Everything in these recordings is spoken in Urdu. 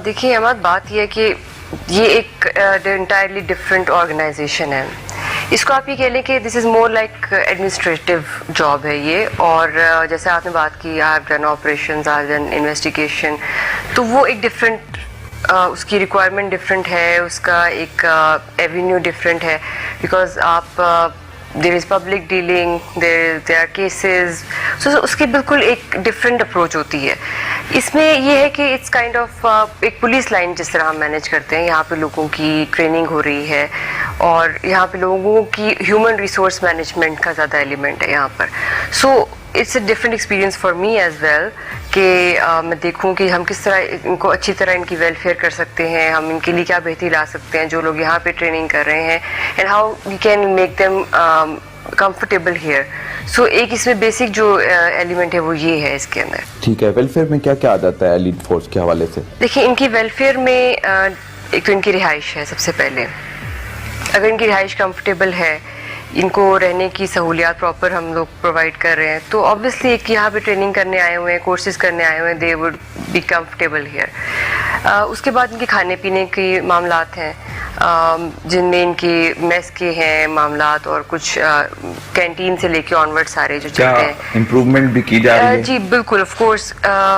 دیکھیے احمد، بات یہ ہے کہ یہ ایک انٹائرلی ڈفرینٹ آرگنائزیشن ہے. اس کو آپ یہ کہہ لیں کہ دس از مور لائک ایڈمنسٹریٹو جاب ہے یہ. اور جیسے آپ نے بات کی I have done operations, I have done investigation, تو وہ ایک ڈفرینٹ اس کی ریکوائرمنٹ ڈفرینٹ ہے، اس کا ایک ایونیو ڈفرینٹ ہے. بیکاز آپ there is public dealing, there are cases, so اس کی بالکل ایک ڈفرینٹ اپروچ ہوتی ہے. اس میں یہ ہے کہ اٹس کائنڈ آف ایک پولیس لائن جس طرح ہم مینیج کرتے ہیں. یہاں پہ لوگوں کی ٹریننگ ہو رہی ہے اور یہاں پہ لوگوں کی ہیومن ریسورس مینجمنٹ کا زیادہ ایلیمنٹ ہے یہاں پر. So it's a different experience for me as well کہ میں دیکھوں کہ ہم کس طرح ان کو اچھی طرح ان کی ویلفیئر کر سکتے ہیں، ہم ان کے لیے کیا بہتری لا سکتے ہیں جو لوگ یہاں پہ ٹریننگ کر رہے ہیں، and how we can make them comfortable here. So ایک اس میں بیسک جو ایلیمنٹ ہے وہ یہ ہے اس کے اندر. ٹھیک ہے، ویلفیئر میں کیا کیا آ جاتا ہے ایلیٹ فورس کے حوالے سے؟ دیکھیں ان کی ویلفیئر میں ایک تو ان کی رہائش ہے. سب سے پہلے اگر ان کی رہائش کمفرٹیبل ہے، ان کو رہنے کی سہولیات پراپر ہم لوگ پرووائڈ کر رہے ہیں، تو آبویسلی ایک یہاں پہ ٹریننگ کرنے آئے ہوئے ہیں، کورسز کرنے آئے ہوئے ہیں، they would be comfortable here. اس کے بعد ان کے کھانے پینے کے معاملات ہیں جن میں ان کی میس کے ہیں معاملات اور کچھ کینٹین سے لے کے آنورڈ سارے جو چلتے ہیں. امپروومنٹ بھی کی جا رہی ہے؟ جی بالکل، آف کورس.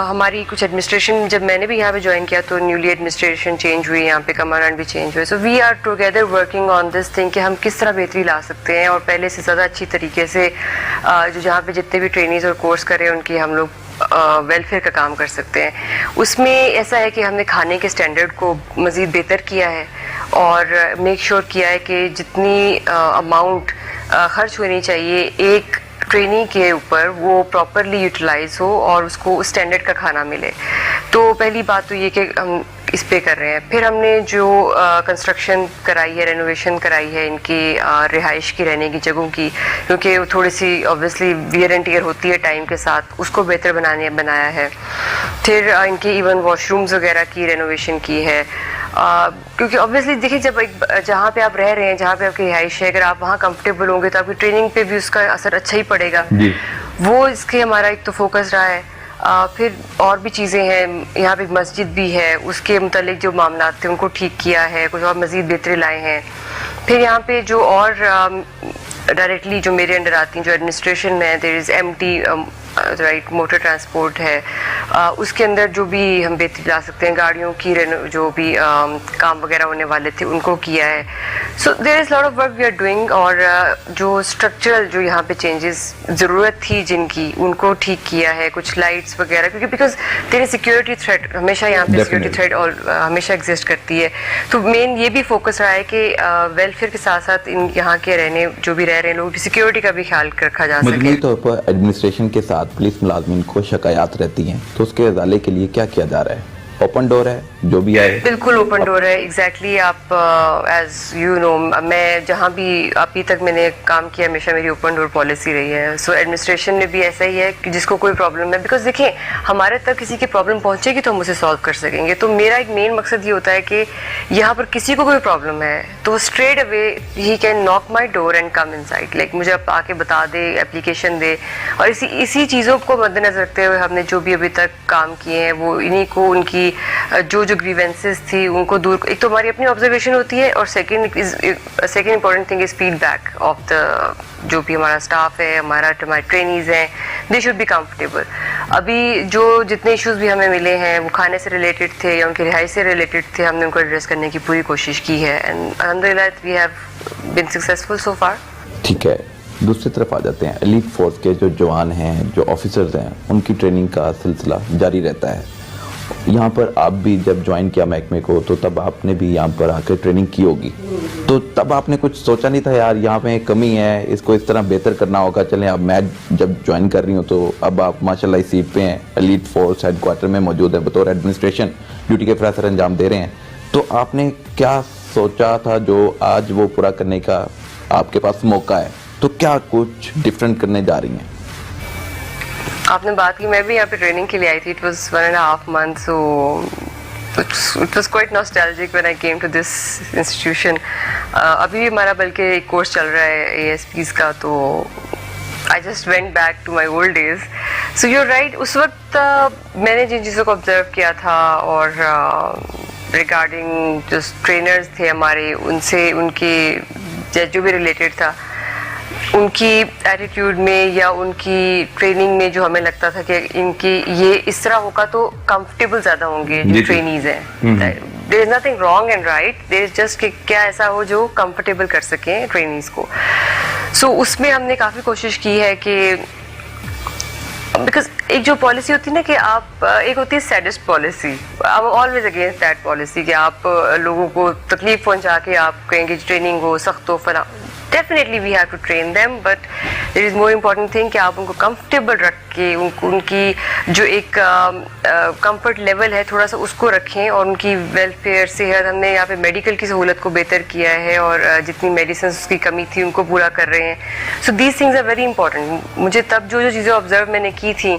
ہماری کچھ ایڈمنسٹریشن جب میں نے بھی یہاں پہ جوائن کیا تو نیولی ایڈمنسٹریشن چینج ہوئی، یہاں پہ کمانڈ بھی چینج ہوئے. So we are together working on this thing کہ ہم کس طرح بہتری لا سکتے ہیں اور پہلے سے زیادہ اچھی طریقے سے جو جہاں پہ جتنے بھی ٹرینیز اور کورس کرے ان کی ہم لوگ ویلفیئر کا کام کر سکتے ہیں. اس میں ایسا ہے کہ ہم نے کھانے کے اسٹینڈرڈ کو مزید بہتر کیا ہے اور میک شیور کیا ہے کہ جتنی اماؤنٹ خرچ ہونی چاہیے ایک ٹریننگ کے اوپر وہ پراپرلی یوٹیلائز ہو اور اس کو اس اسٹینڈرڈ کا کھانا ملے. تو پہلی بات تو یہ کہ ہم اس پہ کر رہے ہیں. پھر ہم نے جو کنسٹرکشن کرائی ہے، رینوویشن کرائی ہے ان کی رہائش کی، رہنے کی جگہوں کی، کیونکہ وہ تھوڑی سی آبویسلی ویئر اینڈ ٹیئر ہوتی ہے ٹائم کے ساتھ، اس کو بہتر بنایا ہے. پھر ان کے ایون واش رومز وغیرہ کی رینوویشن کی ہے. کیونکہ آبویسلی دیکھیے جب جہاں پہ آپ رہ رہے ہیں، جہاں پہ آپ کی رہائش ہے، اگر آپ وہاں کمفرٹیبل ہوں گے تو آپ کی ٹریننگ پہ بھی اس کا اثر اچھا ہی پڑے گا. وہ اس کے ہمارا ایک تو فوکس رہا ہے. پھر اور بھی چیزیں ہیں، یہاں پہ ایک مسجد بھی ہے، اس کے متعلق جو معاملات تھے ان کو ٹھیک کیا ہے، کچھ اور مزید بہتری لائے ہیں. پھر یہاں پہ جو اور ڈائریکٹلی جو میرے انڈر آتی ہیں جو ایڈمنسٹریشن میں there is M T right motor transport ہے، اس کے اندر جو بھی ہم بہتری لا سکتے ہیں، گاڑیوں کی جو بھی کام وغیرہ ہونے والے تھے ان کو کیا ہے. So there is lot of work we are doing. اور جو اسٹرکچرل جو یہاں پہ چینجز ضرورت تھی جن کی ان کو ٹھیک کیا ہے. کچھ لائٹس وغیرہ، کیونکہ because there is security threat, ہمیشہ یہاں پہ سیکورٹی تھریٹ ہمیشہ ایگزسٹ کرتی ہے. تو مین یہ بھی فوکس رہا ہے کہ ویلفیئر کے ساتھ ساتھ ان یہاں کے جو بھی رہ رہے ہیں لوگوں کی سیکورٹی کا بھی خیال رکھا جا سکے. مجموعی طور پر ایڈمنسٹریشن کے ساتھ پولیس ملازمین کو شکایات رہتی ہیں، تو اس کے ازالے کے لیے کیا کیا جا رہا ہے؟ اوپن ڈور ہے جو بھی آئے؟ بالکل اوپن ڈور ہے. ایگزیکٹلی آپ ایز یو نو میں جہاں بھی ابھی تک میں نے کام کیا ہمیشہ میری اوپن ڈور پالیسی رہی ہے. سو ایڈمنسٹریشن میں بھی ایسا ہی ہے کہ جس کو کوئی پرابلم ہے، بیکاز دیکھیں ہمارے تک کسی کی پرابلم پہنچے گی تو ہم اسے سالو کر سکیں گے. تو میرا ایک مین مقصد یہ ہوتا ہے کہ یہاں پر کسی کو کوئی پرابلم ہے تو straight away he can knock my door and come inside, like مجھے آ کے بتا دے، اپلیکیشن دے. اور اسی چیزوں کو مد نظر رکھتے ہوئے ہم نے جو بھی ابھی تک کام کیے ہیں وہ انہیں کو ان کی جو گریونسز تھی ان کو دور. ایک تو ہماری اپنی آبزرویشن ہوتی ہے اور second important thing is fed back of the جو بھی ہمارا اسٹاف ہے، ہمارے ٹرینیز ہیں، دے شوڈ بی کمفرٹیبل. ابھی جو جتنے ایشوز بھی ہمیں ملے ہیں وہ کھانے سے ریلیٹڈ تھے یا ان کی رہائش سے ریلیٹڈ تھے، ہم نے ان کو ایڈریس کرنے کی پوری کوشش کی ہے اینڈ الحمدللہ we have been successful so far. ٹھیک ہے، دوسری طرف آ جاتے ہیں. ایلیٹ فورس کے جو جوان ہیں، جو آفیسرز ہیں، ان کی ٹریننگ کا سلسلہ جاری رہتا ہے. یہاں پر آپ بھی جب جوائن کیا محکمے کو تو تب آپ نے بھی یہاں پر آ کے ٹریننگ کی ہوگی، تو تب آپ نے کچھ سوچا نہیں تھا یار یہاں پہ کمی ہے، اس کو اس طرح بہتر کرنا ہوگا؟ چلیں اب میں جب جوائن کر رہی ہوں تو اب آپ ماشاءاللہ اس سیٹ پہ ہیں، ایلیٹ فورس ہیڈ کوارٹر میں موجود ہے، بطور ایڈمنسٹریشن ڈیوٹی کے فرائض انجام دے رہے ہیں. تو آپ نے کیا سوچا تھا جو آج وہ پورا کرنے کا آپ کے پاس موقع ہے؟ تو کیا کچھ ڈفرینٹ کرنے جا رہی ہیں؟ آپ نے بات کی، میں بھی یہاں پہ ٹریننگ کے لیے آئی تھی. It was 1.5 months, so it was quite nostalgic when I came to this institution. ابھی بھی ہمارا بلکہ ایک کورس چل رہا ہے ASPs کا، تو I just went back to my old days. So you right. اس وقت میں نے جن چیزوں کو آبزرو کیا تھا اور ریگارڈنگ جو ٹرینرز تھے ہمارے, ان سے ان کے جو بھی ریلیٹڈ تھا, ان کی ایٹیٹیوڈ میں یا ان کی ٹریننگ میں جو ہمیں لگتا تھا کہ ان کی یہ اس طرح ہوگا تو کمفرٹیبل زیادہ ہوں گے جو ٹرینیز ہیں. There is nothing wrong and right, there is just کہ کیا ایسا ہو جو کمفرٹیبل کر سکیں ٹرینیز کو. سو اس میں ہم نے کافی کوشش کی ہے کہ بیکاز ایک جو پالیسی ہوتی ہے نا کہ آپ, ایک ہوتی ہے saddest policy, I am always against that policy کہ آپ لوگوں کو تکلیف پہنچا کے آپ کہیں گے ٹریننگ ہو سخت ہو فلاں. Definitely we have to train them, but there is more important thing کہ آپ ان کو کمفرٹیبل رکھ کے ان کی جو ایک کمفرٹ لیول ہے تھوڑا سا اس کو رکھیں, اور ان کی ویلفیئر صحت, ہم نے یہاں پہ میڈیکل کی سہولت کو بہتر کیا ہے اور جتنی میڈیسنس کی کمی تھی ان کو پورا کر رہے ہیں. So these things are very important. مجھے تب جو چیزیں آبزرو میں نے کی تھیں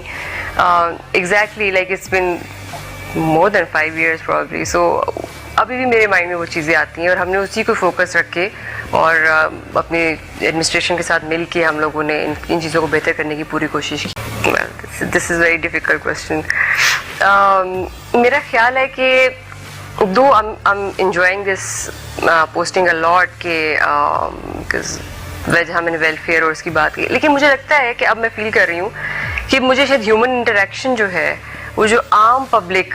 exactly like it's been more than 5 years probably. سو ابھی بھی میرے مائنڈ میں وہ چیزیں آتی ہیں, اور ہم نے اسی کو فوکس رکھ کے اور اپنے ایڈمنسٹریشن کے ساتھ مل کے ہم لوگوں نے ان چیزوں کو بہتر کرنے کی پوری کوشش کی. دس از ویری ڈیفیکلٹ کوشچن. میرا خیال ہے کہ دو I'm enjoying this posting a lot کہ جہاں میں نے ویلفیئر اور اس کی بات کی, لیکن مجھے لگتا ہے کہ اب میں فیل کر رہی ہوں کہ مجھے شاید ہیومن انٹریکشن جو ہے, وہ جو عام پبلک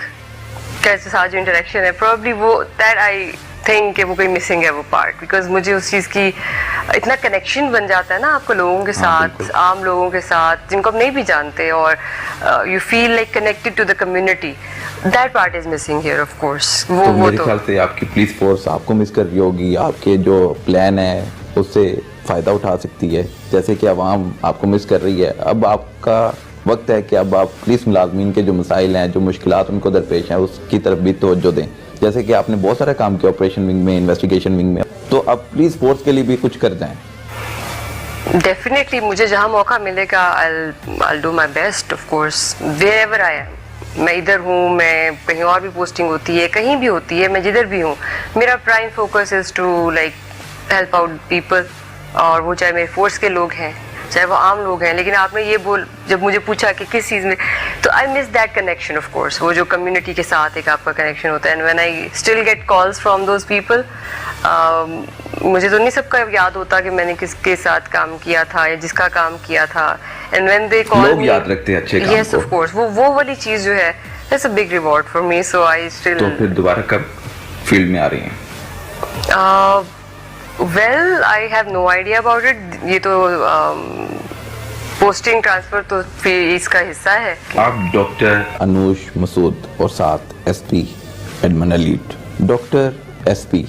کے ساتھ جو انٹریکشن ہے, پروبلی وہ دیٹ آئی تھنک کہ وہ کوئی مسنگ ہے وہ پارٹ, بیکاز مجھے اس چیز کی اتنا کنیکشن بن جاتا ہے نا آپ کو لوگوں کے ساتھ, عام لوگوں کے ساتھ جن کو آپ نہیں بھی جانتے, اور you feel like connected to the community. That part is missing here of course. وہ میرے خیال سے آپ کی پولیس فورس آپ کو مس کر رہی ہوگی, آپ کے جو پلان ہے اس سے فائدہ اٹھا سکتی ہے, جیسے کہ عوام آپ کو مس کر رہی ہے. اب آپ کا وقت ہے کہ اب آپ پولیس ملازمین کے جو مسائل ہیں, جو مشکلات ان کو درپیش ہیں, اس کی طرف بھی توجہ دیں. جیسے کہ آپ نے بہت سارا کام کیا آپریشن ونگ میں, انویسٹیگیشن ونگ میں, تو اب پولیس فورس کے لیے بھی کچھ کر جائیں. ڈیفینیٹلی مجھے جہاں موقع ملے گا I'll do my best of course wherever I am. میں ادھر ہوں, میں کہیں اور بھی پوسٹنگ ہوتی ہے, کہیں بھی ہوتی ہے, میں جدھر بھی ہوں, میرا prime focus is to like help out people, اور وہ چاہے میرے فورس کے لوگ ہیں چاہے وہ عام لوگ ہیں. لیکن آپ نے یہ جب مجھے پوچھا کہ کس چیز میں, تو آئی مس دیٹ کنیکشن آف کورس, وہ جو کمیونٹی کے ساتھ ایک آپ کا کنیکشن ہوتا ہے. And when I still get calls from those people, مجھے تو نہیں سب کا یاد ہوتا کہ میں نے کس کے ساتھ کام کیا تھا یا جس کا کام کیا تھا. اینڈ وین دے کال لوگ یاد رکھتے ہیں اچھے کام کو. یس آف کورس, وہ والی چیز جو ہے it's a big reward for me. So I still. تو پھر دوبارہ کب فیلڈ میں آ رہی ہیں؟ Well I have no idea about it. یہ تو پوسٹنگ ٹرانسفر تو اس کا حصہ ہے. آپ ڈاکٹر انوش مسعود اور ساتھ S P admin elite. Doctor S P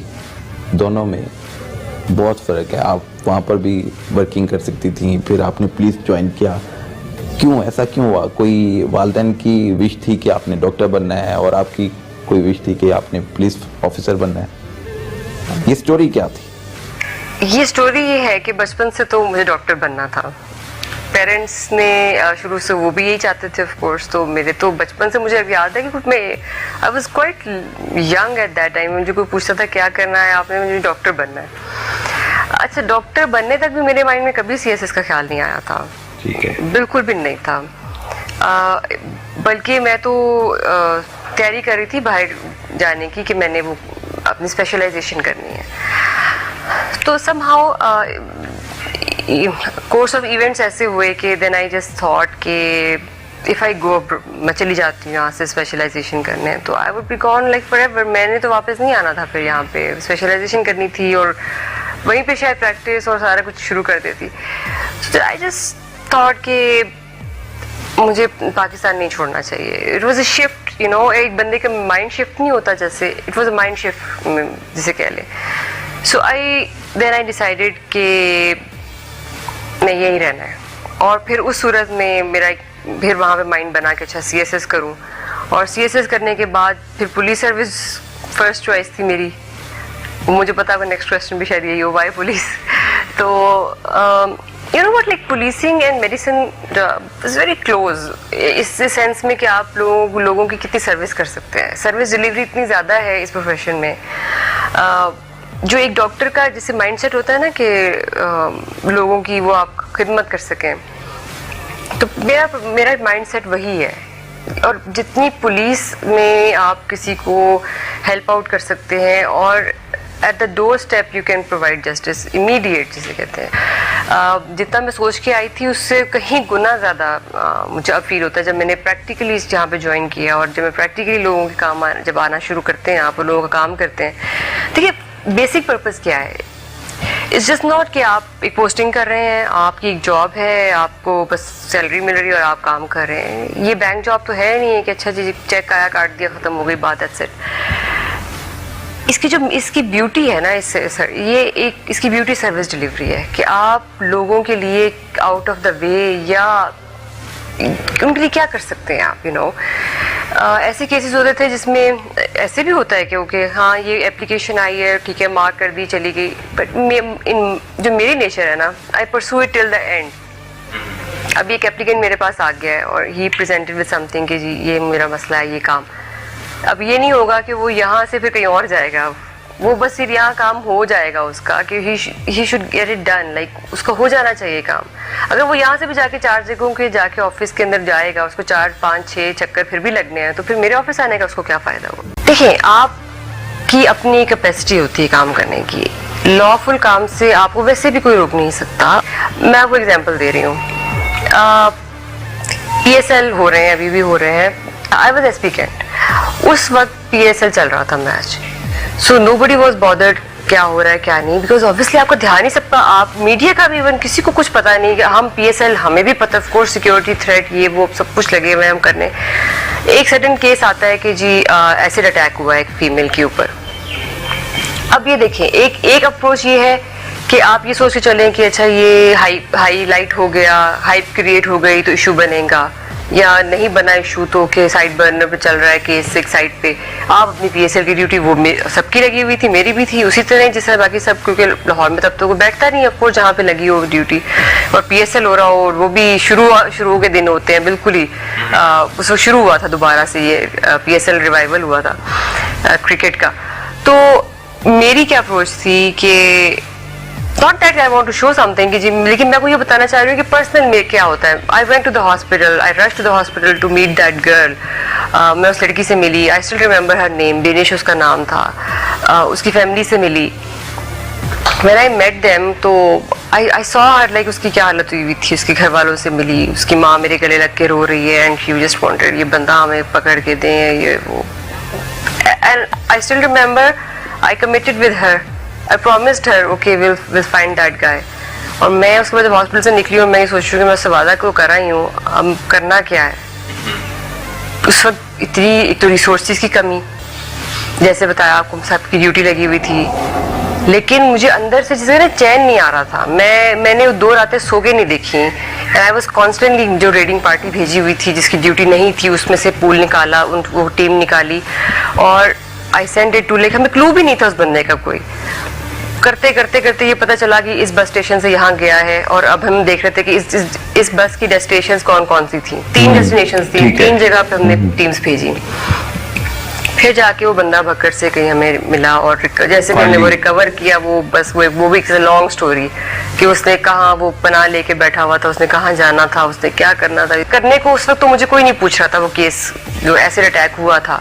دونوں میں بہت فرق ہے. آپ وہاں پر بھی ورکنگ کر سکتی تھیں, پھر آپ نے پولیس جوائن کیا. کیوں ایسا کیوں ہوا؟ کوئی والدین کی وش تھی کہ آپ نے ڈاکٹر بننا ہے, اور آپ کی کوئی وش تھی کہ آپ نے پولیس آفیسر بننا ہے؟ یہ سٹوری کیا تھی؟ یہ سٹوری یہ ہے کہ بچپن سے تو مجھے ڈاکٹر بننا تھا. پیرنٹس نے شروع سے وہ بھی یہی چاہتے تھے آف کورس. تو میرے تو بچپن سے مجھے یاد ہے کہ کچھ میں I was quite young at that time. مجھے کوئی پوچھتا تھا کیا کرنا ہے آپ نے, مجھے ڈاکٹر بننا ہے. اچھا, ڈاکٹر بننے تک بھی میرے مائنڈ میں کبھی CSS کا خیال نہیں آیا تھا. ٹھیک ہے, بالکل بھی نہیں تھا. بلکہ میں تو تیاری کر رہی تھی باہر جانے کی کہ میں نے وہ اپنی اسپیشلائزیشن کرنی ہے. تو somehow course of events ایسے ہوئے کہ دین آئی جسٹ تھاٹ کہ اف آئی گو, میں چلی جاتی ہوں یہاں سے اسپیشلائزیشن کرنے, تو I would be gone like forever ایور. میں نے تو واپس نہیں آنا تھا پھر یہاں پہ. اسپیشلائزیشن کرنی تھی اور وہیں پہ شاید پریکٹس اور سارا کچھ شروع کر دیتی. تو آئی جسٹ تھاٹ کہ مجھے پاکستان نہیں چھوڑنا چاہیے. It was a shift, you know, ایک بندے کا مائنڈ شفٹ نہیں ہوتا جیسے, it was a mind shift جسے کہہ لیں. سو دین آئی ڈیسائیڈیڈ کہ نہیں یہیں رہنا ہے. اور پھر اس صورت میں میرا پھر وہاں پہ مائنڈ بنا کہ اچھا CSS کروں, اور CSS کرنے کے بعد پھر پولیس سروس فرسٹ چوائس تھی میری. مجھے پتا ہے نیکسٹ کویسچن بھی شاید یہی ہو, وائی پولیس. تو you know what, like policing and medicine is very close, اس سینس میں کہ آپ لوگوں کی کتنی سروس کر سکتے ہیں. سروس ڈلیوری اتنی زیادہ ہے اس پروفیشن میں. جو ایک ڈاکٹر کا جیسے مائنڈ سیٹ ہوتا ہے نا کہ لوگوں کی وہ آپ خدمت کر سکیں, تو میرا مائنڈ سیٹ وہی ہے. اور جتنی پولیس میں آپ کسی کو ہیلپ آؤٹ کر سکتے ہیں اور at the doorstep you can provide justice immediate جسے کہتے ہیں, جتنا میں سوچ کے آئی تھی اس سے کہیں گنا زیادہ مجھے اب فیل ہوتا ہے جب میں نے پریکٹیکلی جہاں پہ جوائن کیا, اور جب میں پریکٹیکلی لوگوں کے کام جب آنا شروع کرتے ہیں آپ لوگوں کا کام کرتے ہیں. دیکھیے بیسک پرپز کیا ہے, اٹس جسٹ ناٹ کہ آپ ایک پوسٹنگ کر رہے ہیں, آپ کی ایک جاب ہے, آپ کو بس سیلری مل رہی ہے اور آپ کام کر رہے ہیں. یہ بینک جاب تو ہے نہیں ہے کہ اچھا جی چیک آیا کاٹ دیا ختم ہو گئی بات, دیٹس اٹ. اس کی بیوٹی ہے نا, یہ ایک اس کی بیوٹی سروس ڈلیوری ہے کہ آپ لوگوں کے لیے آؤٹ آف دا وے یا ان کے لیے کیا کر سکتے ہیں آپ. ایسے کیسز ہوتے تھے جس میں ایسے بھی ہوتا ہے کہ اوکے ہاں یہ اپلیکیشن آئی ہے ٹھیک ہے مارک کر دی چلی گئی, بٹ جو میری نیچر ہے نا آئی pursue it till the and. ابھی ایک اپلیکینٹ میرے پاس آ گیا ہے اور ہی پریزنٹڈ ود سم تھنگ کہ جی یہ میرا مسئلہ ہے یہ کام. اب یہ نہیں ہوگا کہ وہ یہاں سے پھر کہیں اور جائے گا, وہ بس صرف یہاں کام ہو جائے گا اس کا کہ he should get it done, like اس کو ہو جانا چاہیے کام. اگر وہ یہاں سے بھی جا کے 4 جگہوں کے جا کے آفس کے اندر جائے گا, اس کو 4 5 6 چکر پھر بھی لگنے ہیں, تو پھر میرے آفس آنے کا اس کو کیا فائدہ ہوگا. دیکھیں آپ کی اپنی کیپیسٹی ہوتی ہے کام کرنے کی, لا فل کام سے آپ کو ویسے بھی کوئی روک نہیں سکتا. میں آپ کو ایگزامپل دے رہی ہوں, پی ایس ایل ہو رہے ہیں, ابھی بھی ہو رہے ہیں. آئی واز ایس پی کینٹ, اس وقت پی ایس ایل چل رہا تھا match, so nobody was bothered کیا ہو رہا ہے کیا نہیں, بیکاز آبویسلی آپ کا دھیان ہی سب کا, آپ میڈیا کا بھی ایون کسی کو کچھ پتا نہیں کہ ہم پی ایس ایل ہمیں بھی پتہ آف کورس سیکورٹی تھریٹ یہ وہ سب کچھ لگے ہوئے ہم کرنے. ایک سڈن کیس آتا ہے کہ جی ایسڈ اٹیک ہوا ہے ایک فیمیل کے اوپر. اب یہ دیکھیں ایک اپروچ یہ ہے کہ آپ یہ سوچ کے چلیں کہ اچھا یہ ہائی لائٹ ہو گیا, ہائپ کریٹ ہو گئی تو ایشو بنے گا, یا نہیں بنا ایشو تو کہ سائڈ برنر پہ چل رہا ہے کیس ایک سائڈ پہ. آپ اپنی پی ایس ایل کی ڈیوٹی وہ سب کی لگی ہوئی تھی, میری بھی تھی اسی طرح جس طرح باقی سب, کیونکہ لاہور میں تب تو کوئی بیٹھتا نہیں افکورس جہاں پہ لگی ہو ڈیوٹی, اور پی ایس ایل ہو رہا ہو, اور وہ بھی شروع کے دن ہوتے ہیں بالکل ہی. اس وقت شروع ہوا تھا دوبارہ سے یہ پی ایس ایل ریوائول ہوا تھا کرکٹ کا. تو میری کیا اپروچ تھی کہ not that I want to show something کہ جی, لیکن میں کو یہ بتانا چاہ رہی ہوں کہ پرسنل میں کیا ہوتا ہے. I went to the hospital, I rushed to the hospital to meet that girl. میں اس لڑکی سے ملی, I still remember her name, دینش اس کا نام تھا, اس کی فیملی سے ملی. When I met them تو I saw her like اس کی کیا حالت ہوئی تھی, اس کے گھر والوں سے ملی, اس کی ماں میرے گلے لگ کے رو رہی ہے, and she just wanted یہ بندہ ہمیں پکڑ کے دیں یہ وہ. And I still remember I committed with her. I promised her, okay, we'll find that guy. اور میں اس کے بعد جب ہاسپٹل سے نکلی اور میں یہ سوچ رہی ہوں کہ میں اس سے وعدہ کو کرا ہی ہوں, اب کرنا کیا ہے. اس وقت اتنی ایک تو ریسورسز کی کمی, جیسے بتایا آپ کو سب کی ڈیوٹی لگی ہوئی تھی, لیکن مجھے اندر سے جسے نا چین نہیں آ رہا تھا. میں نے 2 راتیں سو کے نہیں دیکھی, اینڈ آئی واز کانسٹنٹلی, جو ریڈنگ پارٹی بھیجی ہوئی تھی جس کی ڈیوٹی نہیں تھی اس میں سے پول نکالا, وہ ٹیم نکالی, اور I send it to, like ہمیں کلو بھی نہیں تھا اس بندے کا کوئی. کرتے کرتے کرتے یہ پتہ چلا کہ اس بس اسٹیشن سے یہاں گیا ہے, اور اب ہم دیکھ رہے تھے کہ اس بس کی ڈیسٹینیشنز کون سی تھیں. 3 ڈیسٹینیشنز تھیں, 3 جگہ پہ ہم نے ٹیمز بھیجی. پھر جا کے وہ بندہ بکر سے کہیں ہمیں ملا, اور جیسے کہ ہم نے وہ ریکور کیا, وہ بس وہ بھی ایک لانگ سٹوری کہ اس نے کہاں وہ پناہ لے کے بیٹھا ہوا تھا, اس نے کہاں جانا تھا, اس نے کیا کرنا تھا کرنے کو. اس وقت تو مجھے کوئی نہیں پوچھ رہا تھا وہ کیس جو ایسڈ اٹیک ہوا تھا.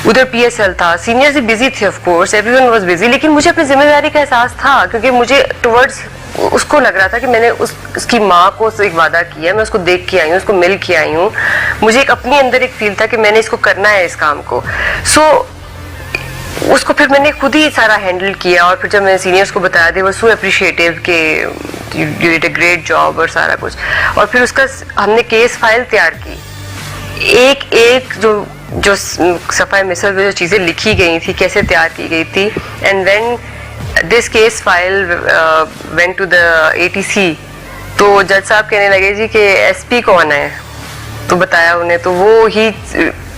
ادھر پی ایس ایل تھا, سینئرز بھی بزی تھے of course, every one was busy, لیکن مجھے اپنی ذمہ داری کا احساس تھا, کیونکہ مجھے ٹورڈز اس کو لگ رہا تھا کہ میں نے اس کی ماں کو ایک وعدہ کیا ہے, میں اس کو دیکھ کے آئی ہوں, اس کو مل کے آئی ہوں, مجھے ایک اپنی اندر ایک فیل تھا کہ میں نے اس کو کرنا ہے اس کام کو. سو اس کو پھر میں نے خود ہی سارا ہینڈل کیا, اور پھر جب میں نے سینئرس کو بتایا دے وہ سو اپریشیٹیو کہ you did a great job اور سارا کچھ. اور پھر اس کا ہم نے کیس فائل تیار کی, ایک جو صفحہ مثل میں جو چیزیں لکھی گئی تھی کیسے تیار کی گئی تھی. And when this case file went to the ATC, تو جج صاحب کہنے لگے جی کہ ایس پی کون ہے, تو بتایا انہیں, تو وہ ہی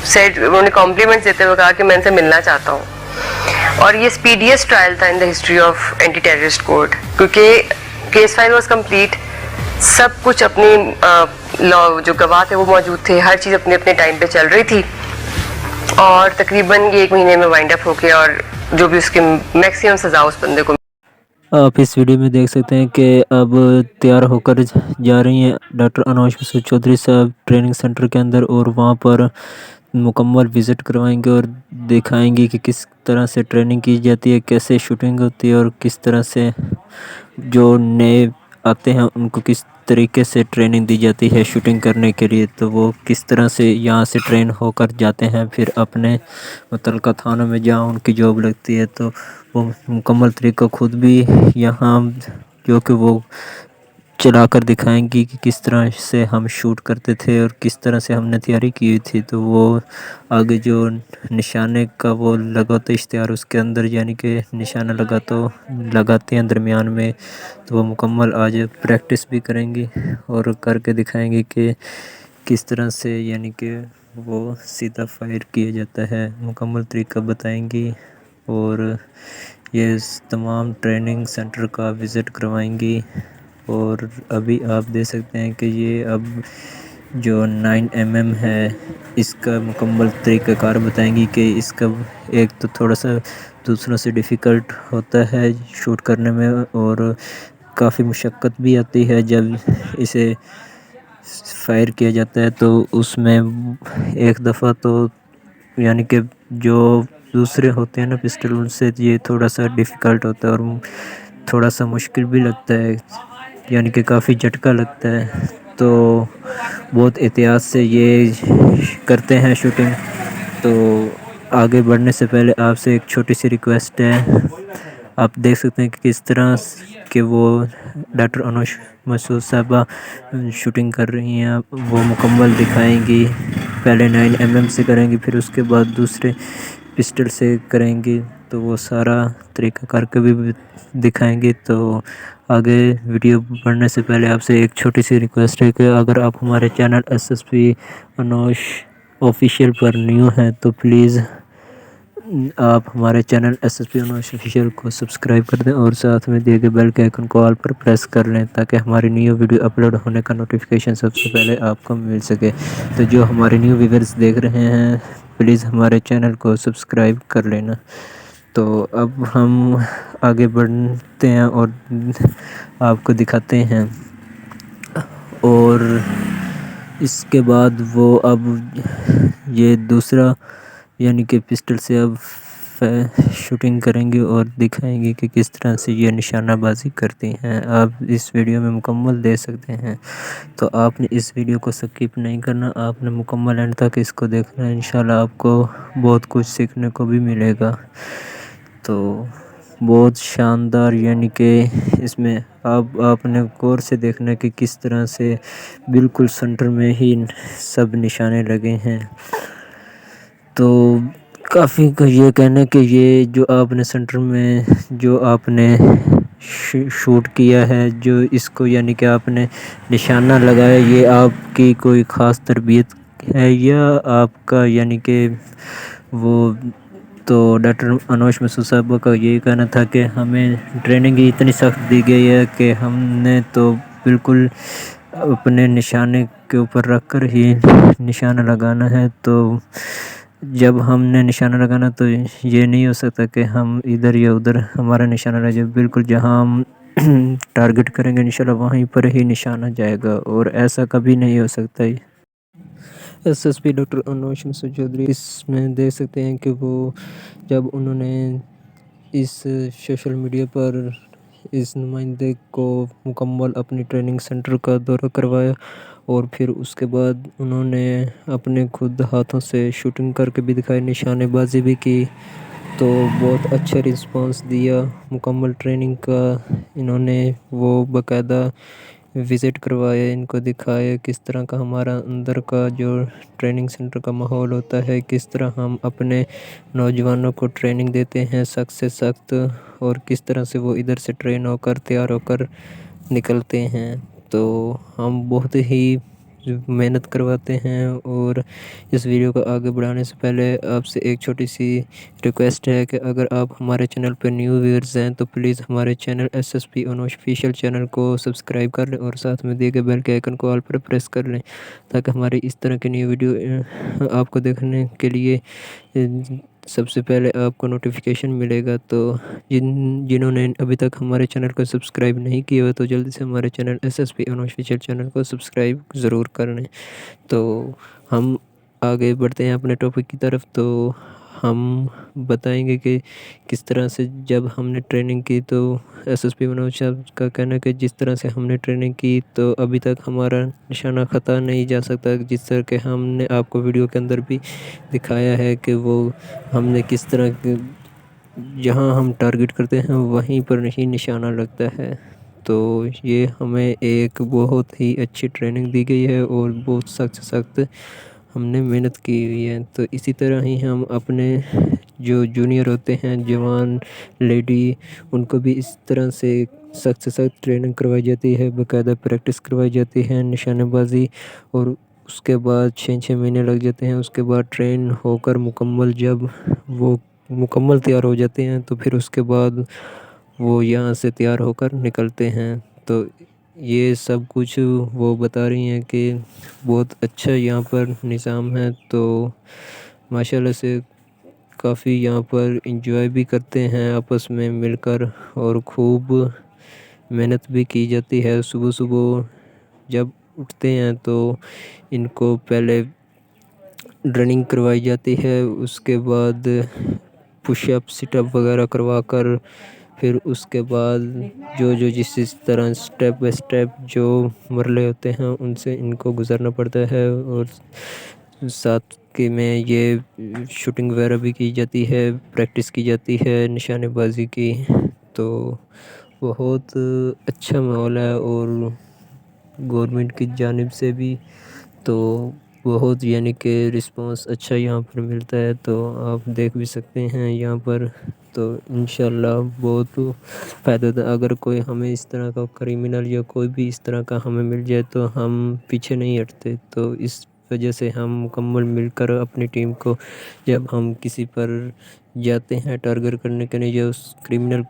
سیڈ, انہوں نے کمپلیمنٹس دیتے ہوئے کہا کہ میں ان سے ملنا چاہتا ہوں. اور یہ اسپیڈیسٹ ٹرائل تھا in the history of anti terrorist court, کیونکہ کیس فائل واز کمپلیٹ, سب کچھ اپنی جو گواہ تھے وہ موجود تھے, ہر چیز اپنے اپنے ٹائم پہ چل رہی تھی, اور تقریباً یہ 1 مہینے میں وائنڈ اپ ہو کے, اور جو بھی اس کی میکسیمم سزا اس بندے کو آپ اس ویڈیو میں دیکھ سکتے ہیں کہ اب تیار ہو کر جا رہی ہیں ڈاکٹر انوش مسعود چودھری صاحب ٹریننگ سینٹر کے اندر، اور وہاں پر مکمل وزٹ کروائیں گے اور دکھائیں گے کہ کس طرح سے ٹریننگ کی جاتی ہے، کیسے شوٹنگ ہوتی ہے، اور کس طرح سے جو نئے آتے ہیں ان کو کس طریقے سے ٹریننگ دی جاتی ہے شوٹنگ کرنے کے لیے، تو وہ کس طرح سے یہاں سے ٹرین ہو کر جاتے ہیں پھر اپنے متعلقہ تھانوں میں جہاں ان کی جاب لگتی ہے، تو وہ مکمل طریقہ خود بھی یہاں جو کہ وہ چلا کر دکھائیں گی کہ کس طرح سے ہم شوٹ کرتے تھے اور کس طرح سے ہم نے تیاری کی ہوئی تھی۔ تو وہ آگے جو نشانے کا وہ لگا تو اشتہار اس کے اندر، یعنی کہ نشانہ لگا تو لگاتے ہیں درمیان میں، تو وہ مکمل آج پریکٹس بھی کریں گی اور کر کے دکھائیں گی کہ کس طرح سے یعنی کہ وہ سیدھا فائر کیا جاتا ہے، مکمل طریقہ بتائیں گی، اور یہ تمام ٹریننگ سینٹر کا وزٹ کروائیں گی۔ اور ابھی آپ دیکھ سکتے ہیں کہ یہ اب جو 9mm ہے اس کا مکمل طریقہ کار بتائیں گی کہ اس کا ایک تو تھوڑا سا دوسروں سے ڈیفیکلٹ ہوتا ہے شوٹ کرنے میں، اور کافی مشقت بھی آتی ہے جب اسے فائر کیا جاتا ہے، تو اس میں ایک دفعہ تو یعنی کہ جو دوسرے ہوتے ہیں نا پسٹل، ان سے یہ تھوڑا سا ڈیفیکلٹ ہوتا ہے اور تھوڑا سا مشکل بھی لگتا ہے، یعنی کہ کافی جھٹکا لگتا ہے، تو بہت احتیاط سے یہ کرتے ہیں شوٹنگ۔ تو آگے بڑھنے سے پہلے آپ سے ایک چھوٹی سی ریکویسٹ ہے، آپ دیکھ سکتے ہیں کہ کس طرح کہ وہ ڈاکٹر انوش مسعود صاحبہ شوٹنگ کر رہی ہیں، وہ مکمل دکھائیں گی، پہلے 9mm سے کریں گی، پھر اس کے بعد دوسرے پسٹل سے کریں گی، تو وہ سارا طریقہ کر کے بھی دکھائیں گے۔ تو آگے ویڈیو بڑھنے سے پہلے آپ سے ایک چھوٹی سی ریکویسٹ ہے کہ اگر آپ ہمارے چینل SSP انوش آفیشیل پر نیو ہیں تو پلیز آپ ہمارے چینل SSP انوش آفیشیل کو سبسکرائب کر دیں اور ساتھ میں دیے گئے بیل کے آئیکن کو آل پر پریس کر لیں تاکہ ہماری نیو ویڈیو اپلوڈ ہونے کا نوٹیفیکیشن سب سے پہلے آپ کو مل سکے۔ تو جو ہمارے نیو ویورز دیکھ رہے ہیں پلیز ہمارے چینل کو سبسکرائب کر لینا۔ تو اب ہم آگے بڑھتے ہیں اور آپ کو دکھاتے ہیں، اور اس کے بعد وہ اب یہ دوسرا یعنی کہ پسٹل سے اب شوٹنگ کریں گے اور دکھائیں گے کہ کس طرح سے یہ نشانہ بازی کرتی ہیں۔ آپ اس ویڈیو میں مکمل دیکھ سکتے ہیں، تو آپ نے اس ویڈیو کو سکپ نہیں کرنا، آپ نے مکمل اینڈ تک اس کو دیکھنا ہے، انشاءاللہ آپ کو بہت کچھ سیکھنے کو بھی ملے گا۔ تو بہت شاندار، یعنی کہ اس میں آپ نے غور سے دیکھنا کہ کس طرح سے بالکل سنٹر میں ہی سب نشانے لگے ہیں۔ تو کافی کا یہ کہنا ہے کہ یہ جو آپ نے سنٹر میں جو آپ نے شوٹ کیا ہے، جو اس کو یعنی کہ آپ نے نشانہ لگایا، یہ آپ کی کوئی خاص تربیت ہے یا آپ کا یعنی کہ وہ تو ڈاکٹر انوش مسعود صاحبہ کا یہی کہنا تھا کہ ہمیں ٹریننگ اتنی سخت دی گئی ہے کہ ہم نے تو بالکل اپنے نشانے کے اوپر رکھ کر ہی نشانہ لگانا ہے، تو جب ہم نے نشانہ لگانا تو یہ نہیں ہو سکتا کہ ہم ادھر یا ادھر ہمارا نشانہ لگ جائے، بالکل جہاں ہم ٹارگٹ کریں گے انشاءاللہ وہیں پر ہی نشانہ جائے گا، اور ایسا کبھی نہیں ہو سکتا۔ SSP ڈاکٹر انوش مسعود چودھری اس میں دیکھ سکتے ہیں کہ وہ جب انہوں نے اس سوشل میڈیا پر اس نمائندے کو مکمل اپنی ٹریننگ سینٹر کا دورہ کروایا، اور پھر اس کے بعد انہوں نے اپنے خود ہاتھوں سے شوٹنگ کر کے بھی دکھائی، نشانے بازی بھی کی، تو بہت اچھا رسپانس دیا مکمل ٹریننگ کا۔ انہوں نے وہ باقاعدہ وزٹ کروائے، ان کو دکھایا کس طرح کا ہمارا اندر کا جو ٹریننگ سینٹر کا ماحول ہوتا ہے، کس طرح ہم اپنے نوجوانوں کو ٹریننگ دیتے ہیں سخت سے سخت، اور کس طرح سے وہ ادھر سے ٹرین ہو کر تیار ہو کر نکلتے ہیں۔ تو ہم بہت ہی محنت کرواتے ہیں، اور اس ویڈیو کو آگے بڑھانے سے پہلے آپ سے ایک چھوٹی سی ریکویسٹ ہے کہ اگر آپ ہمارے چینل پہ نیو ویورز ہیں تو پلیز ہمارے channel SSP Anoosh official channel کو سبسکرائب کر لیں اور ساتھ میں دیے گئے بیل کے آئیکن کو آل پر پریس کر لیں تاکہ ہماری اس طرح کی نیو ویڈیو آپ کو دیکھنے کے لیے سب سے پہلے آپ کو نوٹیفیکیشن ملے گا. تو جنہوں نے ابھی تک ہمارے چینل کو سبسکرائب نہیں کیا ہوا تو جلدی سے ہمارے چینل SSP انوفیشیل چینل کو سبسکرائب ضرور کر لیں. تو ہم آگے بڑھتے ہیں اپنے ٹاپک کی طرف. تو ہم بتائیں گے کہ کس طرح سے جب ہم نے ٹریننگ کی تو SSP منوج صاحب کا کہنا ہے کہ جس طرح سے ہم نے ٹریننگ کی تو ابھی تک ہمارا نشانہ خطا نہیں جا سکتا. جس طرح کہ ہم نے آپ کو ویڈیو کے اندر بھی دکھایا ہے کہ وہ ہم نے کس طرح جہاں ہم ٹارگٹ کرتے ہیں وہیں پر نہیں نشانہ لگتا ہے. تو یہ ہمیں ایک بہت ہی اچھی ٹریننگ دی گئی ہے اور بہت سخت ہم نے محنت کی ہوئی ہے. تو اسی طرح ہی ہم اپنے جو جونیئر ہوتے ہیں جوان لیڈی ان کو بھی اس طرح سے سخت ٹریننگ کروائی جاتی ہے. باقاعدہ پریکٹس کروائی جاتی ہے نشانے بازی اور اس کے بعد 6 مہینے لگ جاتے ہیں. اس کے بعد ٹرین ہو کر مکمل جب وہ مکمل تیار ہو جاتے ہیں تو پھر اس کے بعد وہ یہاں سے تیار ہو کر نکلتے ہیں. تو یہ سب کچھ وہ بتا رہی ہیں کہ بہت اچھا یہاں پر نظام ہے. تو ماشاءاللہ سے کافی یہاں پر انجوائے بھی کرتے ہیں آپس میں مل کر اور خوب محنت بھی کی جاتی ہے. صبح جب اٹھتے ہیں تو ان کو پہلے رننگ کروائی جاتی ہے. اس کے بعد پش اپ سٹ اپ وغیرہ کروا کر پھر اس کے بعد جو جس طرح اسٹیپ بائی اسٹیپ جو مرحلے ہوتے ہیں ان سے ان کو گزرنا پڑتا ہے. اور ساتھ کے میں یہ شوٹنگ وغیرہ بھی کی جاتی ہے پریکٹس کی جاتی ہے نشانے بازی کی. تو بہت اچھا ماحول ہے اور گورنمنٹ کی جانب سے بھی تو بہت یعنی کہ رسپانس اچھا یہاں پر ملتا ہے. تو آپ دیکھ بھی سکتے ہیں یہاں پر. تو انشاءاللہ بہت فائدہ تھا. اگر کوئی ہمیں اس طرح کا کریمنل یا کوئی بھی اس طرح کا ہمیں مل جائے تو ہم پیچھے نہیں ہٹتے. تو اس وجہ سے ہم مکمل مل کر اپنی ٹیم کو جب ہم کسی پر جاتے ہیں ٹارگٹ کرنے کے لیے جو اس کریمنل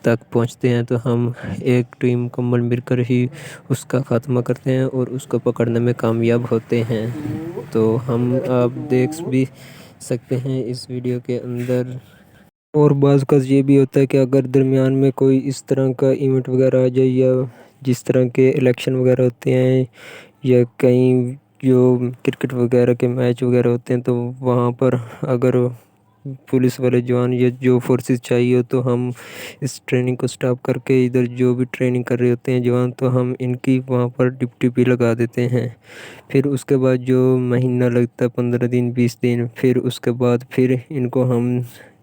تک پہنچتے ہیں تو ہم ایک ٹیم مکمل مل کر ہی اس کا خاتمہ کرتے ہیں اور اس کو پکڑنے میں کامیاب ہوتے ہیں. تو ہم آپ دیکھ بھی سکتے ہیں اس ویڈیو کے اندر. اور بعض کا یہ بھی ہوتا ہے کہ اگر درمیان میں کوئی اس طرح کا ایونٹ وغیرہ آ جائے یا جس طرح کے الیکشن وغیرہ ہوتے ہیں یا کہیں جو کرکٹ وغیرہ کے میچ وغیرہ ہوتے ہیں تو وہاں پر اگر پولیس والے جوان یا جو فورسز چاہیے ہو تو ہم اس ٹریننگ کو سٹاپ کر کے ادھر جو بھی ٹریننگ کر رہے ہوتے ہیں جوان تو ہم ان کی وہاں پر ڈپٹی بھی لگا دیتے ہیں. پھر اس کے بعد جو مہینہ لگتا ہے 15 دن 20 دن پھر اس کے بعد پھر ان کو ہم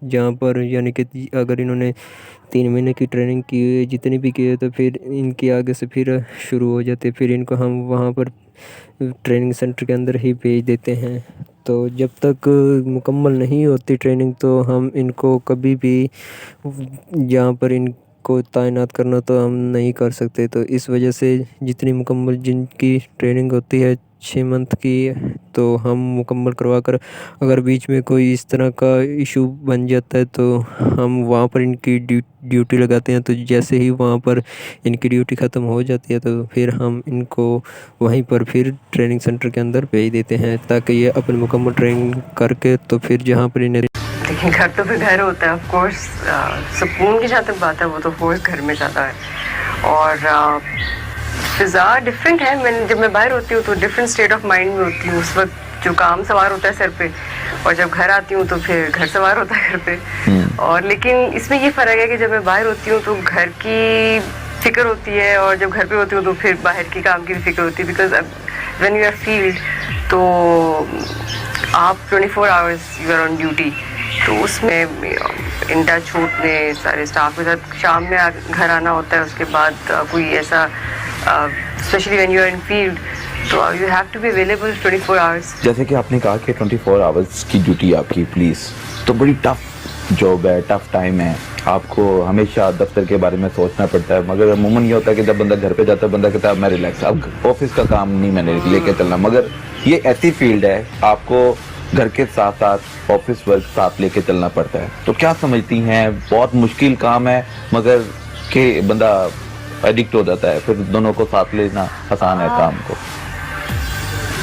جہاں پر یعنی کہ اگر انہوں نے 3 مہینے کی ٹریننگ کی ہوئی جتنی بھی کی ہے تو پھر ان کے آگے سے پھر شروع ہو جاتے. پھر ان کو ہم وہاں پر ٹریننگ سینٹر کے اندر ہی بھیج دیتے ہیں. تو جب تک مکمل نہیں ہوتی ٹریننگ تو ہم ان کو کبھی بھی جہاں پر ان کو تعینات کرنا تو ہم نہیں کر سکتے. تو اس وجہ سے جتنی مکمل جن کی ٹریننگ ہوتی ہے 6 منتھ کی تو ہم مکمل کروا کر اگر بیچ میں کوئی اس طرح کا ایشو بن جاتا ہے تو ہم وہاں پر ان کی ڈیوٹی لگاتے ہیں. تو جیسے ہی وہاں پر ان کی ڈیوٹی ختم ہو جاتی ہے تو پھر ہم ان کو وہیں پر پھر ٹریننگ سینٹر کے اندر بھیج دیتے ہیں تاکہ یہ اپنی مکمل ٹریننگ کر کے تو پھر جہاں پر انہیں لیکن گھر تو پھر گھر ہوتا ہے آف کورس. سکون کی جہاں تک بات ہے وہ تو فورس گھر میں زیادہ ہے اور فضا ڈفرینٹ ہے. جب میں باہر ہوتی ہوں تو ڈفرینٹ اسٹیٹ آف مائنڈ میں ہوتی ہوں. اس وقت جو کام سوار ہوتا ہے سر پہ اور جب گھر آتی ہوں تو پھر گھر سوار ہوتا ہے گھر پہ. اور لیکن اس میں یہ فرق ہے کہ جب میں باہر ہوتی ہوں تو گھر کی فکر ہوتی ہے اور جب گھر پہ ہوتی ہوں تو پھر باہر کی کام کی بھی فکر ہوتی ہے. Because when you are field تو آپ 24 hours you are on duty. تو اس میں انڈا چھوٹنے سارے اسٹاف کے ساتھ شام میں گھر آنا ہوتا ہے. اس کے بعد کوئی ایسا specially when you are in field تو you have to be available 24 hours. جیسے کہ آپ نے کہا کہ 24 hours کی ڈیوٹی آپ کی پولیس تو بڑی ٹف جاب ہے ٹف ٹائم ہے. آپ کو ہمیشہ دفتر کے بارے میں سوچنا پڑتا ہے مگر عموماً یہ ہوتا ہے کہ جب بندہ گھر پہ جاتا ہے بندہ کہتا ہے میں ریلیکس اب آفس کا کام نہیں میں نے لے کے چلنا. مگر یہ ایسی فیلڈ ہے آپ کو گھر کے ساتھ ساتھ آفس ورک ساتھ لے کے چلنا پڑتا ہے. تو کیا سمجھتی ہیں بہت مشکل کام ہے مگر کہ بندہ ایڈکٹ ہو جاتا ہے پھر دونوں کو ساتھ لینا آسان ہے کام کو؟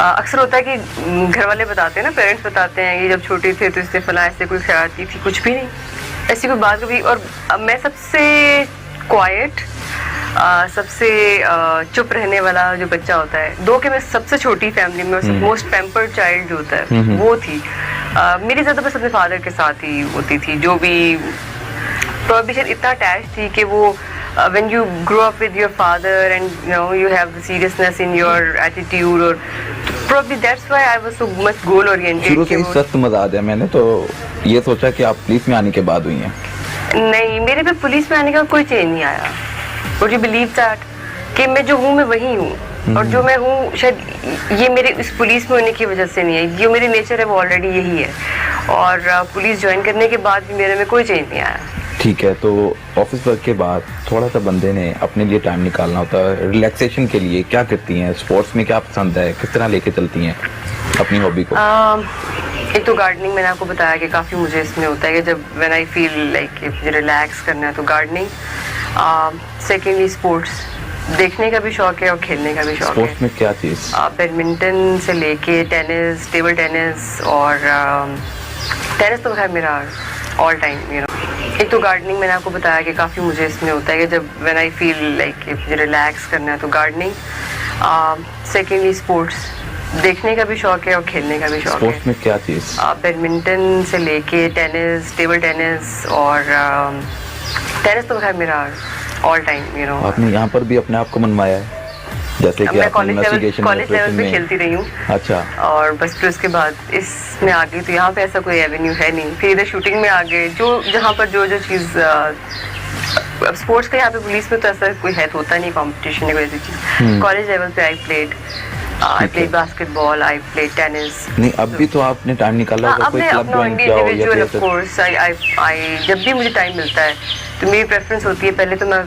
اکثر ہوتا ہے کہ گھر والے بتاتے ہیں نا, پیرنٹس بتاتے ہیں کہ جب چھوٹے تھے تو اس نے فلاں ایسے کوئی خیراتی تھی, کچھ بھی نہیں ایسی کوئی بات کبھی. اور میں سب سے کوائٹ, سب سے چپ رہنے والا جو بچہ ہوتا ہے, دو کہ میں سب سے چھوٹی فیملی میں موسٹ پیمپرڈ چائلڈ جو ہوتا ہے وہ تھی. میری زیادہ بس اپنے فادر کے ساتھ ہی ہوتی تھی, جو بھی پروہیبیشن اتنا اٹیچ تھی کہ وہ when you grow up with your father and you have the seriousness in your attitude, or probably that's why I was so much goal oriented. شروع سے ہی سخت مزاج ہے. میں نے تو یہ سوچا کہ آپ پولیس میں آنے کے بعد ہوئی ہیں. نہیں, میرے پہ پولیس میں آنے کا کوئی چینج نہیں آیا. Would you believe that کہ میں جو ہوں میں وہی ہوں, اور جو میں ہوں شاید یہ میرے اس پولیس میں ہونے کی وجہ سے نہیں ہے, جو میری نیچر ہے وہ آلریڈی یہی ہے. اور پولیس جوائن کرنے کے بعد بھی میرے میں کوئی چینج نہیں آیا. ٹھیک ہے, تو آفس ورک کے بعد تھوڑا سا بندے نے اپنے لیے ٹائم نکالنا ہوتا ہے ریلیکسیشن کے لیے. کیا کرتی ہیں, اسپورٹس میں کیا پسند ہے, کس طرح لے کے چلتی ہیں اپنی ہابی کو؟ ایک تو گارڈننگ, میں نے آپ کو بتایا کہ کافی مجھے اس میں ہوتا ہے کہ جب وین آئی فیل لائک مجھے ریلیکس کرنا ہے تو گارڈننگ. سیکنڈلی اسپورٹس, دیکھنے کا بھی شوق ہے اور کھیلنے کا بھی شوق ہے. اسپورٹس میں کیا چیز؟ بیڈمنٹن سے لے کے ٹینس, ٹیبل ٹینس, اور ٹینس تو خیر میرا آل ٹائم ایک تو گارڈننگ, میں نے آپ کو بتایا کہ کافی مجھے اس میں ہوتا ہے کہ جب وین آئی فیل لائک مجھے ریلیکس کرنا ہے تو گارڈننگ. سیکنڈلی اسپورٹس, دیکھنے کا بھی شوق ہے اور کھیلنے کا بھی شوق ہے. اسپورٹس میں کیا چیز؟ بیڈمنٹن سے لے کے ٹینس, ٹیبل ٹینس, اور ٹینس تو خیر میرا آل ٹائم آپ نے یہاں پر بھی اپنے آپ کو منوایا ہے, جیسے کہ میں آپ کالج لیول پہ کھیلتی رہی ہوں. اچھا. اور بس پھر اس کے بعد اس میں آ گئی, تو یہاں پہ ایسا کوئی ایونیو ہے نہیں. پھر ادھر شوٹنگ میں آ گئے, جو جہاں پر جو چیز اسپورٹس کا, یہاں پہ پولیس میں تو ایسا کوئی ہے ہوتا نہیں کمپٹیشن ہے کوئی ایسی چیز. کالج لیول پہ I played basketball, I played tennis. نہیں, اب بھی تو آپ نے ٹائم نکالا ہوگا, کوئی کلب جوائن کیا ہو یا آف کورس جب بھی مجھے ٹائم ملتا ہے تو میری پریفرنس ہوتی ہے پہلے تو میں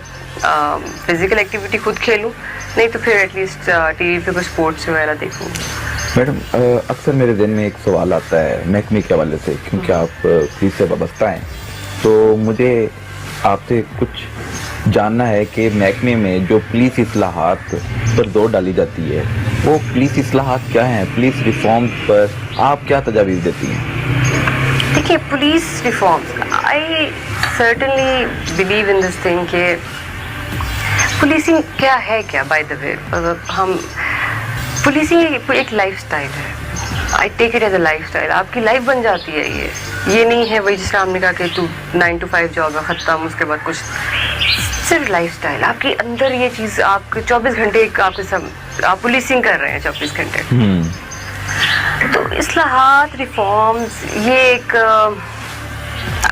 فزیکل ایکٹیویٹی خود کھیلوں, نہیں تو پھر ایٹ لیسٹ ٹی وی پہ کوئی اسپورٹس وغیرہ دیکھوں. میڈم, اکثر میرے ذہن میں ایک سوال آتا ہے محکمے کے حوالے سے, کیونکہ آپ پولیس سے وابستہ ہیں, تو مجھے آپ سے کچھ جاننا ہے کہ محکمے میں جو پولیس اصلاحات پر زور ڈالی جاتی ہے وہ پولیس اصلاحات کیا ہیں؟ پولیس ریفارمز پر آپ کیا تجاویز دیتی ہیں؟ دیکھیے, police reforms, I certainly believe in this thing کہ پولیسنگ کیا ہے کیا. بائی دا وے, ہم پولیسنگ ایک لائف اسٹائل ہے. I take it as a life style. آپ کی لائف بن جاتی ہے یہ نہیں ہے وہی جس طرح ہم نے کہا کہ تو 9 to 5 جاب ہے ختم, اس کے بعد کچھ. صرف لائف اسٹائل, آپ کے اندر یہ چیز, آپ کے 24 گھنٹے آپ کے سب آپ پولیسنگ کر رہے ہیں 24 گھنٹے. تو اصلاحات, ریفارمز, یہ ایک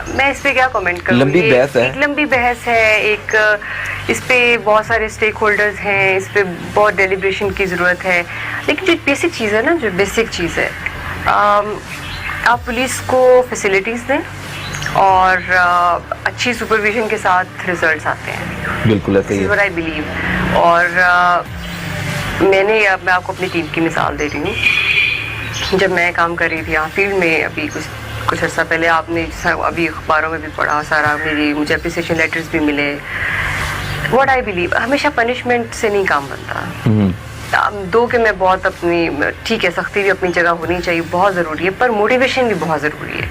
میں اس پہ کیا کامنٹ کروں, لمبی بحث ہے, ایک لمبی بحث ہے. ایک اس پہ بہت سارے اسٹیک ہولڈرز ہیں, اس پہ بہت ڈیلیبریشن کی ضرورت ہے. لیکن جو بیسک چیز ہے نا, جو بیسک چیز ہے, آپ پولیس کو فیسلٹیز دیں اور اچھی سپرویژن کے ساتھ ریزلٹس آتے ہیں. بالکل ایسے ہی آئی بلیو. اور میں آپ کو اپنی ٹیم کی مثال دے رہی ہوں. جب میں کام کر رہی تھی یہاں فیلڈ میں, ابھی کچھ عرصہ پہلے, آپ نے ابھی اخباروں میں بھی پڑھا سارا, مجھے اپریسیشن لیٹرز بھی ملے. واٹ آئی بلیو, ہمیشہ پنشمنٹ سے نہیں کام بنتا. دو کہ میں بہت اپنی, ٹھیک ہے سختی بھی اپنی جگہ ہونی چاہیے, بہت ضروری ہے, پر موٹیویشن بھی بہت ضروری ہے.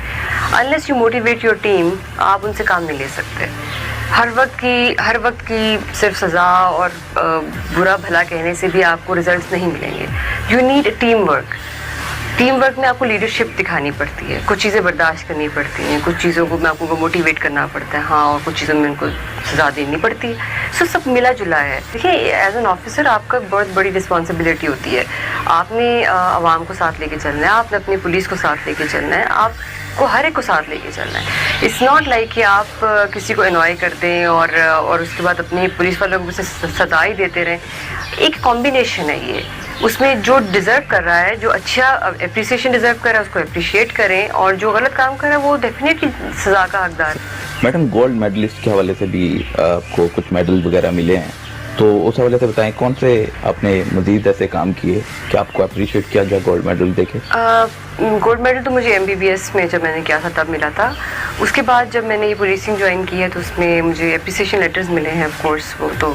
unless you motivate your team, آپ ان سے کام نہیں لے سکتے. ہر وقت کی صرف سزا اور برا بھلا کہنے سے بھی آپ کو ریزلٹس نہیں ملیں گے. You need a team work. Team work میں آپ کو لیڈرشپ دکھانی پڑتی ہے, کچھ چیزیں برداشت کرنی پڑتی ہیں, کچھ چیزوں کو میں آپ کو موٹیویٹ کرنا پڑتا ہے, ہاں, اور کچھ چیزوں میں ان کو سزا دینی پڑتی ہے. سو سب ملا جلا ہے. دیکھیے, ایز این آفیسر آپ کا بہت بڑی رسپانسبلٹی ہوتی ہے. آپ نے عوام کو ساتھ لے کے چلنا ہے, آپ نے اپنی پولیس کو ساتھ لے کے چلنا ہے, آپ کو ہر ایک کو ساتھ لے کے چلنا ہے. اٹس ناٹ لائک کہ آپ کسی کو انوائے کر دیں اور اس کے بعد اپنی پولیس والوں کو سزا ہی دیتے رہیں. ایک کمبینیشن ہے یہ. اس میں جو ڈیزرو کر رہا ہے, جو اچھا اپریسیشن ڈیزرو کر رہا ہے, اس کو اپریشیٹ کریں, اور جو غلط کام کر رہا ہے وہ ڈیفینیٹلی سزا کا حقدار ہے. میڈم, گولڈ میڈلسٹ کے حوالے سے بھی آپ کو کچھ میڈل وغیرہ ملے ہیں, تو اس حوالے سے بتائیں کون سے آپ نے مزید ایسے کام کیے کہ آپ کو اپریشیٹ کیا گیا گولڈ میڈل دے کے؟ گولڈ میڈل تو مجھے MBBS میں جب میں نے کیا تھا تب ملا تھا. اس کے بعد جب میں نے یہ پولیسنگ جوائن کی ہے تو اس میں مجھے اپریسیشن لیٹرز ملے ہیں. آف کورس وہ تو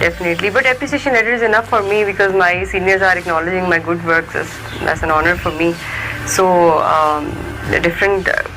definitely, but appreciation letter is enough for me because my seniors are acknowledging my good works. That's an honor for me. So different